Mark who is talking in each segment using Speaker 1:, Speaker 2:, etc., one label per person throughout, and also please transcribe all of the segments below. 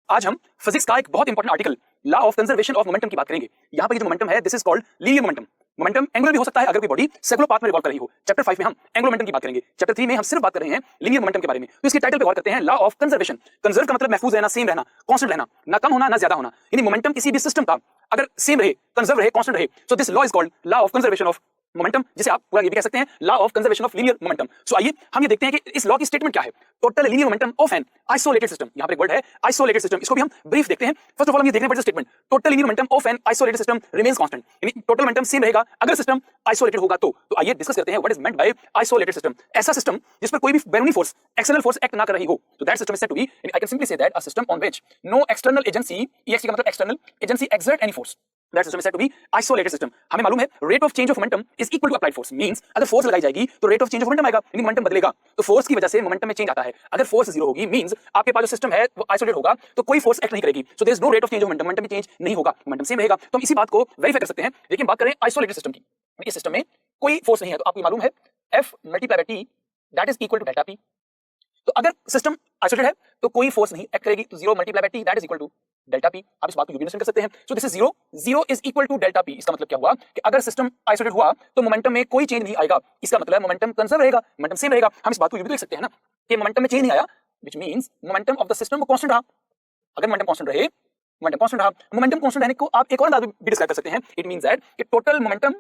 Speaker 1: आज हम फिजिक्स का एक बहुत important article law of conservation of momentum की बात करेंगे। यहाँ पर ये जो मोमेंटम है this is called linear momentum. Momentum angular भी हो सकता है अगर कोई बॉडी सर्कुलर पाथ में रिवॉल्व कर रही हो। चैप्टर 5 में हम एंगुलर मोमेंटम की बात करेंगे, चैप्टर 3 में हम सिर्फ बात कर रहे हैं लीनियर मोमेंटम के बारे में। तो इसके टाइटल पे गौर करते हैं लॉ ऑफ कंजर्वेशन। कंजर्व का मतलब महफूज रहना, सेम रहना, कांस्टेंट रहना, ना कम होना ना ज्यादा होना। यानी मोमेंटम किसी भी सिस्टम का अगर सेम रहे, कंजर्व रहे, कांस्टेंट रहे, so this law is called law of conservation of momentum, जिसे आप पूरा ये भी कह सकते हैं law of conservation of linear momentum. So आइए हम ये देखते हैं कि इस लॉ की स्टेटमेंट क्या है। Total linear momentum of an isolated system, यहां पर एक वर्ड है आइसोलेटेड सिस्टम, इसको भी हम ब्रीफ देखते हैं। फर्स्ट ऑफ ऑल हम ये देखने पर statement total linear momentum of an isolated system remains constant, यानी टोटल मोमेंटम सेम रहेगा अगर सिस्टम आइसोलेटेड होगा तो आइए डिस्कस करते हैं what is meant by isolated system. ऐसा सिस्टम जिस पर कोई भी बैरूनी फोर्स, एक्सटर्नल फोर्स एक्ट ना कर रही हो, तो that system is said to be, I can simply say that a system on which no external agency, X का मतलब external agency exert any force, that system is said to be isolated system। हमें मालूम है rate of change of momentum is equal to applied force, means अगर force लगाई जाएगी तो rate of change of momentum आएगा, यानी मोमेंटम बदलेगा, तो फोर्स की वजह से मोमेंटम में चेंज आता है। अगर फोर्स जीरो होगी मींस आपके पास जो सिस्टम है वो आइसोलेटेड होगा, तो कोई फोर्स एक्ट नहीं करेगी, so there is no rate of change of momentum, momentum में चेंज नहीं होगा, मोमेंटम सेम रहेगा। तो हम इसी बात को वेरीफाई कर सकते हैं। लेकिन बात करें आइसोलेटेड सिस्टम की, इस सिस्टम में कोई फोर्स नहीं है, तो आपको मालूम है F multiply by T that is equal to delta P। तो अगर सिस्टम आइसोलेटेड है तो कोई फोर्स नहीं एक्ट करेगी, तो 0 multiply by T that is equal to delta P। आप इस बात को यूं भी अंडरस्टैंड कर सकते हैं। So this is 0, 0 is equal to delta P। इसका मतलब क्या हुआ कि अगर सिस्टम आइसोलेटेड हुआ तो मोमेंटम में कोई चेंज नहीं आएगा, इसका मतलब मोमेंटम कंजर्व रहेगा, मोमेंटम सेम रहेगा। हम इस बात को यूं भी देख सकते हैं ना कि मोमेंटम में चेंज नहीं आया, which means momentum of the system वो कांस्टेंट रहा। अगर मोमेंटम कांस्टेंट रहे, मोमेंटम कांस्टेंट रहा, मोमेंटम कांस्टेंट रहने को आप एक और अंदाज भी डिस्क्राइब कर सकते हैं। इट मींस दैट कि total momentum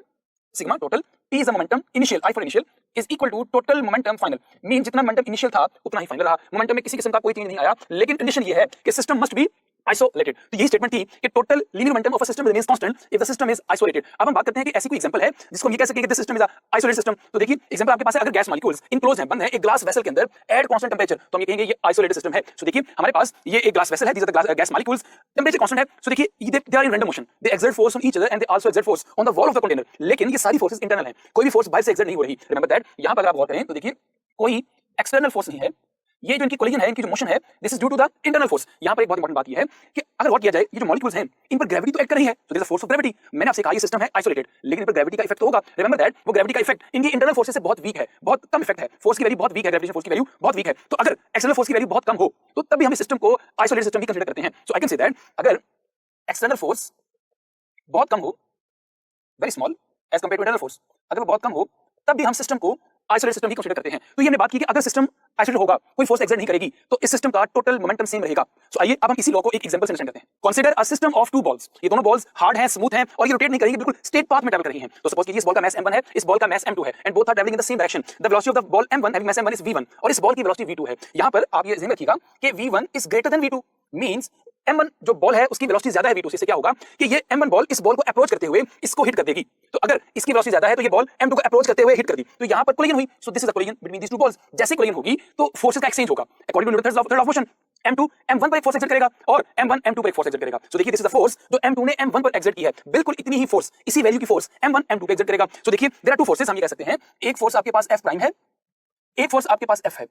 Speaker 1: sigma total P is the momentum initial, I for initial is equal to total momentum final, mean जितना मोमेंटम इनिशियल था उतना ही फाइनल रहा। मोमेंटम में किसी किस्म का कोई चेंज नहीं आया, लेकिन कंडीशन ये है कि सिस्टम मस्ट बी आइसोलेटेड। तो यही स्टेटमेंट थी कि total linear momentum of a system remains constant if the system is isolated. अब हम बात करते हैं कि ऐसी कोई एग्जांपल है जिसको हम ये कह सकें कि this system is isolated system. तो देखिए एग्जांपल आपके पास है, अगर गैस मॉलिक्यूल्स इनक्लोज्ड है, बंद है एक ग्लास वेसल के अंदर एट कांस्टेंट टेंपरेचर, तो हम ये कहेंगे ये आइसोलेटेड सिस्टम है। सो देखिए हमारे पास ये एक ग्लास वेसल है, these are the gas molecules, temperature constant है। सो देखिए they are in random motion, they exert force on each other and they also exert force on the wall of the container, लेकिन ये सारी forces internal है, कोई भी force बाहर से एक्सर्ट नहीं हो रही। रिमेंबर दैट, यहां पर अगर आप गौर करें तो देखिए कोई एक्सटर्नल फोर्स नहीं है, ये जो इनकी कोलिजन है, इनकी जो मोशन है, this is due to the internal force. यहां पर एक बहुत इंपॉर्टेंट बात ये है कि अगर गौर किया जाए ये जो मॉलिक्यूल्स हैं इन पर ग्रेविटी तो एक्ट कर रही है, so there is a force of gravity. मैंने आपसे कहा ये सिस्टम है आइसोलेटेड, लेकिन इन पर ग्रेविटी का इफेक्ट तो होगा। रिमेंबर दैट वो ग्रेविटी का इफेक्ट इनकी इंटरनल फोर्सेस से बहुत वीक है, बहुत कम इफेक्ट है, फोर्स की वैल्यू बहुत वीक है, ग्रेविटेशन फोर्स की वैल्यू बहुत वीक है। तो अगर एक्सटर्नल फोर्स की वैल्यू बहुत कम हो तो तब भी हम इस सिस्टम को आइसोलेटेड सिस्टम ही कंसीडर करते हैं। So I can say that अगर एक्सटर्नल फोर्स बहुत कम हो, very small as compare to internal force, अगर वो बहुत कम हो तब भी हम सिस्टम को आइसोलेटेड सिस्टम ही कंसीडर करते हैं। तो ये हमने बात की कि अगर सिस्टम आइसोलेटेड होगा, कोई फोर्स एक्सर्ट नहीं करेगी, तो इस सिस्टम का टोटल मोमेंटम सेम रहेगा। सो आइए अब हम इसी लॉ को एक एग्जांपल से अंडरस्टैंड करते हैं। Consider a system of two balls, ये दोनों बॉल्स हार्ड हैं, स्मूथ हैं और ये रोटेट नहीं करेंगी, बिल्कुल स्ट्रेट पाथ में ट्रैवल कर रही हैं। तो सपोज कीजिए इस बॉल का मास m1 है, इस बॉल का मास m2 है and both are travelling in the same direction. The velocity of the ball m1 having mass m1 is v1 और इस बॉल की वेलोसिटी v2 है। यहां पर आप ये ध्यान रखिएगा कि v1 is greater then v2, means m1 जो बॉल है उसकी वेलोसिटी ज्यादा है v2 से। इससे क्या होगा कि ये m1 बॉल इस बॉल को अप्रोच करते हुए इसको हिट कर देगी। तो अगर इसकी वेलोसिटी ज्यादा है तो ये बॉल m2 को अप्रोच करते हुए हिट कर दी, तो यहां पर कोलिजन हुई। So this is the collision between these two balls. जैसे कोलिजन होगी तो फोर्सेस का एक्सचेंज होगा according to Newton's third of motion. m2 m1 पर एक फोर्स एक्सर्ट करेगा और m1 m2 पर एक फोर्स एक्सर्ट करेगा। सो देखिए दिस इज द फोर्स जो m2 ने m1 पर एक्सर्ट की है, बिल्कुल इतनी ही फोर्स, इसी वैल्यू की फोर्स m1 m2 पे एक्सर्ट करेगा। सो देखिए देयर आर टू फोर्सेस, हम ये कह सकते हैं एक फोर्स आपके पास F प्राइम है, एक फोर्स आपके पास F है।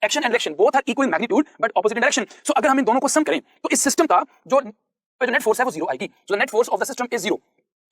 Speaker 1: Action and reaction both are equal in magnitude but opposite in direction. So अगर हम इन दोनों को सम करें तो इस सिस्टम का जो नेट फोर्स है वो 0 आएगी। So the net force of the system is 0।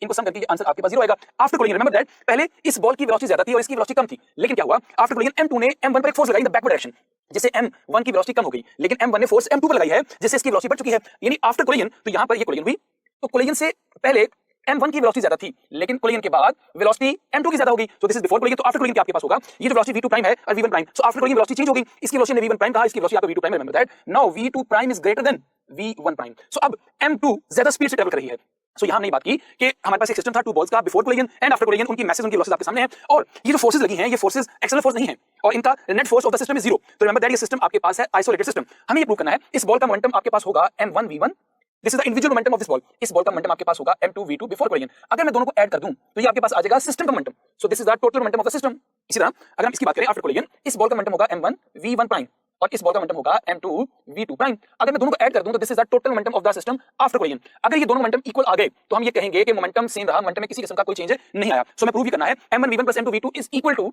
Speaker 1: इनको सम करके आंसर आपके पास 0 आएगा। आफ्टर कोलिजन रिमेंबर दैट पहले इस बॉल की वेलोसिटी ज्यादा थी और इसकी वेलोसिटी कम थी, लेकिन क्या हुआ आफ्टर कोलिजन m2 ने m1 पर एक फोर्स लगाई इन द बैकवर्ड डायरेक्शन, जिससे m1 की वेलोसिटी कम हो गई, लेकिन m1 ने फोर्स m2 पर लगाई है जिससे इसकी वेलोसिटी बढ़ चुकी है। यानी आफ्टर कोलिजन, तो यहां पर ये कोलिजन हुई, तो कोलिजन से पहले m1 की वेलोसिटी ज्यादा थी, लेकिन कोलिजन के बाद वेलोसिटी m2 की ज्यादा हो गई। सो दिस इज बिफोर कोलिजन। तो आफ्टर कोलिजन क्या आपके पास होगा, ये जो वेलोसिटी v2 प्राइम है और v1 prime, so after collision velocity change हो गई, इसकी वेलोसिटी ने v1 प्राइम कहा, इसकी वेलोसिटी आपको v2 prime. Remember that now v2 prime is greater than v1 prime. So अब m2 ज्यादा स्पीड से ट्रैवल कर रही है। सो यहां हमने बात की कि हमारे पास एक सिस्टम था टू बॉल्स का, before collision and after collision उनकी मैसेज, उनकी वेलोसिटी आपके सामने है, और ये जो फोर्सेस लगी हैं ये फोर्सेस एक्सटर्नल फोर्स नहीं है और इनका net force of the system is 0। तो रिमेंबर दैट ये सिस्टम आपके पास है आइसोलेटेड सिस्टम। हमें ये प्रूव करना है इस बॉल का मोमेंटम आपके पास होगा m1 v1, this is the individual momentum of this ball. इस बॉल का मोमेंटम आपके पास होगा m2 v2 बिफोर कोलिजन। अगर मैं दोनों को ऐड कर दूं तो ये आपके पास आ जाएगा सिस्टम का momentum. So this is the total momentum of the system. इसी तरह अगर हम इसकी बात करें आफ्टर कोलिजन, इस बॉल का मोमेंटम होगा m1 v1 प्राइम और इस बॉल का मोमेंटम होगा m2 v2 प्राइम। अगर मैं दोनों को ऐड कर दूं तो this is the total momentum of the system after collision. अगर ये दोनों मोमेंटम इक्वल आ गए तो हम ये कहेंगे कि मोमेंटम सेम रहा, मोमेंटम में किसी किस्म का कोई चेंज नहीं आया। सो मैं प्रूव ही करना है m1 v1 plus m2 v2 is equal to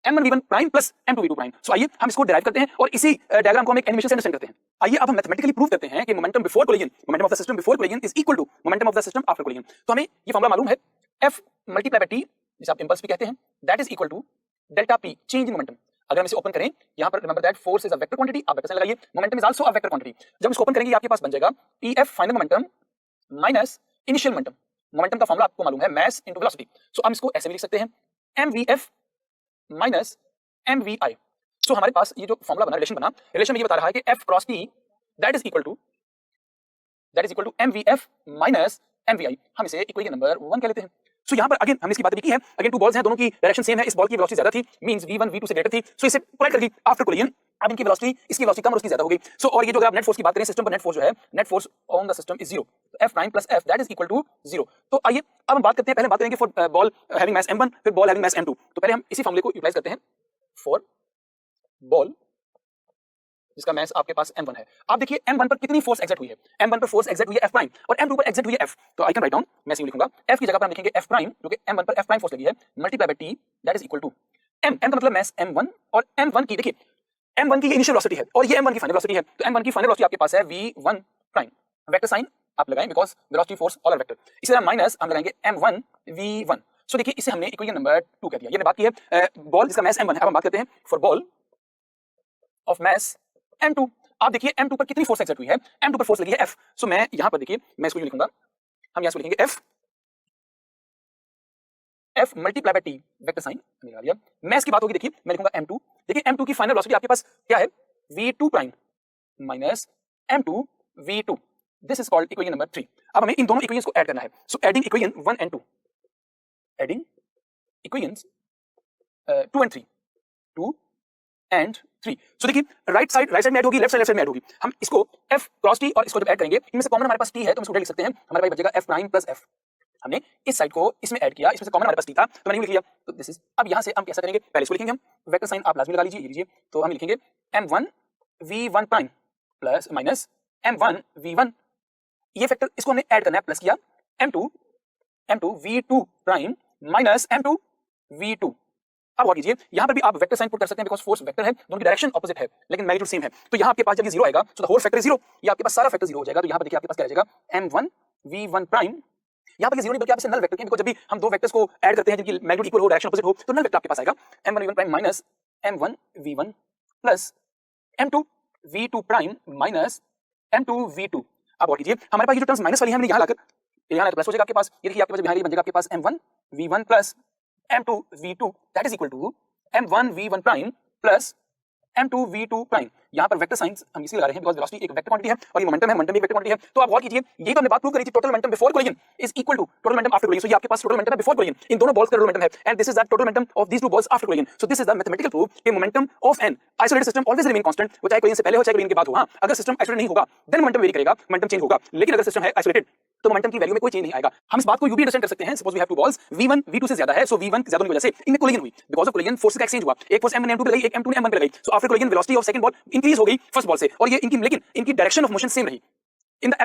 Speaker 1: m1 v1 prime plus m2 v2 prime. So आइए हम इसको डिराइव करते हैं और इसी डायग्राम को हम एक एनिमेशन से अंडरस्टैंड करते हैं। आइए अब हम मैथमेटिकली प्रूव करते हैं कि momentum before collision, momentum of the system before collision is equal to momentum of the system after collision. तो हमें ये फॉर्मूला मालूम है F मल्टीप्लाई बाय T, जिसे आप इंपल्स भी कहते हैं, that is equal to delta P change in momentum. अगर हम इसे ओपन करें, यहाँ पर remember that force is a vector quantity, आप वेक्टर साइन लगाइए, momentum is also a vector quantity. जब इसको ओपन करेंगे आपके पास बन जाएगा Pf final momentum minus initial momentum. Momentum का फॉर्मूला आपको मालूम है, मास इनटू वेलोसिटी। सो हम इसको ऐसे भी लिख सकते हैं mvf माइनस mvi। सो हमारे पास ये जो फॉर्मूला बना, रिलेशन बना, रिलेशन में ये बता रहा है कि f cross t that is equal to mvf minus mvi। हम इसे इक्वेशन नंबर 1 कह लेते हैं। सो यहाँ पर अगेन हमने इसकी बात भी की है, अगेन टू बॉल्स हैं, दोनों की डायरेक्शन सेम है, इस बॉल की वेलोसिटी ज्यादा थी, मींस v1 v2 से ग्रेटर थी, सो इसे कोलाइड करेगी आफ्टर कोलिजन। अब इनकी वेलोसिटी, इसकी वेलोसिटी कम और उसकी ज्यादा हो गई। सो और ये जो अगर आप नेट फोर्स की बात करें, सिस्टम पर नेट फोर्स जो है, net force on the system is 0, तो f prime plus f that is equal to 0। तो आइए अब हम बात करते हैं, पहले बात करेंगे for ball having mass m1, फिर बॉल हैविंग मास m2। तो पहले हम इसी फॉर्मूले को यूटिलाइज करते हैं फॉर बॉल जिसका मास आपके पास m1 है। आप देखिए m1 पर कितनी फोर्स एक्सर्ट हुई है, m1 पर फोर्स एक्सर्ट हुई है f प्राइम और m2 पर एक्सर्ट हुई है f। तो आई कैन राइट डाउन, मैं इसे लिखूंगा f की जगह पर हम लिखेंगे f प्राइम, जो कि m1 पर f प्राइम फोर्स लगी है, multiply by t that is equal to m का मतलब मास m1 और m1 की, देखिए m1 की ये इनिशियल वेलोसिटी है और ये m1 की फाइनल वेलोसिटी है। तो m1 की फाइनल वेलोसिटी आपके पास है v1 प्राइम, वेक्टर साइन आप लगाएं because velocity force all are vector. इसी तरह माइनस हम लगाएंगे m1 v1। सो देखिए इसे हमने इक्वेशन नंबर 2 कह दिया। ये बात की है बॉल जिसका मास m1 है। अब हम बात करते हैं for ball of mass m2। आप देखिए m2 पर कितनी फोर्स एक्सर्ट हुई है, m2 पर फोर्स लगी है f। सो मैं यहां पर देखिए, मैं इसको लिखूंगा, हम यहां से लिखेंगे f multiply by t, vector sign हमने लगा दिया। मास की बात होगी, देखिए मैं लिखूंगा m2। देखिए m2 की फाइनल वेलोसिटी आपके पास क्या है, v2 prime minus m2 v2। This is called equation number 3। अब हमें इन दोनों इक्वेशंस को ऐड करना है। So adding equation 1 and 2, adding equations 2 and 3, 2 and 3। सो देखिए राइट साइड में ऐड होगी, लेफ्ट साइड में ऐड होगी। हम इसको f क्रॉस t और इसको जब ऐड करेंगे, इनमें से कॉमन हमारे पास t है तो हम इसको लिख सकते हैं, हमारे पास बचेगा f प्राइम प्लस f। हमने इस साइड को इसमें ऐड किया, इसमें से कॉमन हमारे पास t था तो मैंने लिख लिया। तो दिस इज, अब यहां से हम कैसा करेंगे, पहले इसको लिखेंगे हम, वेक्टर साइन आप लाजमी लगा लीजिए, ये लीजिए। तो हम लिखेंगे m1 v1 prime plus minus m1 v1, ये फैक्टर इसको हमने ऐड करना है, प्लस किया m2 v2 prime minus m2 v2। अब और कीजिए, यहां पर भी आप वेक्टर साइन पुट कर सकते हैं बिकॉज़ फोर्स वेक्टर है, दोनों की डायरेक्शन ऑपोजिट है लेकिन मैग्नीट्यूड सेम है। तो यहां आपके पास जब ये 0 आएगा so the whole factor is 0, ये आपके पास सारा फैक्टर 0 हो जाएगा। तो यहां पर देखिए आपके पास क्या रह जाएगा m1 v1 प्राइम। यहां पर ये 0 नहीं बल्कि आप इसे नल वेक्टर, बिकॉज़ जब भी हम दो वेक्टर्स को ऐड करते हैं जिनकी मैग्नीट्यूड इक्वल हो, डायरेक्शन ऑपोजिट हो, तो नल वेक्टर आपके पास आएगा m1 v1 prime minus m1 v1 plus m2 v2 prime minus m2 v2। अब और कीजिए, हमारे पास ये जो टर्म्स माइनस वाली है हमने यहां लाकर, यहां प्लस हो जाएगा आपके पास। ये देखिए आपके पास यहां बन जाएगा आपके पास m1 v1 plus m2 v2 that is equal to m1 v1 prime plus m2 v2 prime. यहां पर वेक्टर साइंस हम इसलिए लगा रहे हैं बिकॉज़ वेलोसिटी एक वेक्टर क्वांटिटी है और ये मोमेंटम है, मोमेंटम भी एक वेक्टर क्वांटिटी है। तो आप गौर कीजिए, ये तो हमने बात प्रूव करी थी, total momentum before collision is equal to total momentum after collision. So ये आपके पास टोटल मोमेंटम है बिफोर कोलिजन, इन दोनों बॉल्स का टोटल मोमेंटम है, and this is the total momentum of these two balls after collision. So this is the mathematical proof कि momentum of an isolated system always remain constant, वो चाहे collision से पहले हो चाहे कोलिजन के बाद हो। हां, अगर सिस्टम आइसोलेटेड नहीं होगा देन मोमेंटम वेरी करेगा, मोमेंटम चेंज होगा, लेकिन अगर सिस्टम है आइसोलेटेड तो मोमेंटम की वैल्यू में कोई चेंज नहीं आएगा। हम इस बात को यूं भी अंडरस्टैंड कर सकते हैं, suppose we have two balls, v1 v2 से ज्यादा है, सो v1 ज्यादा होने की वजह से इनमें कोलिजन हुई, बिकॉज़ ऑफ कोलिजन फोर्सेस का एक्सचेंज हुआ, एक फोर्स m1 ने m2 पे लगाई, एक m2 ने m1 पे लगाई। So after collision velocity of second ball increase हो गई फर्स्ट बॉल से, और ये इनकी, लेकिन इनकी डायरेक्शन ऑफ मोशन सेम रही। In the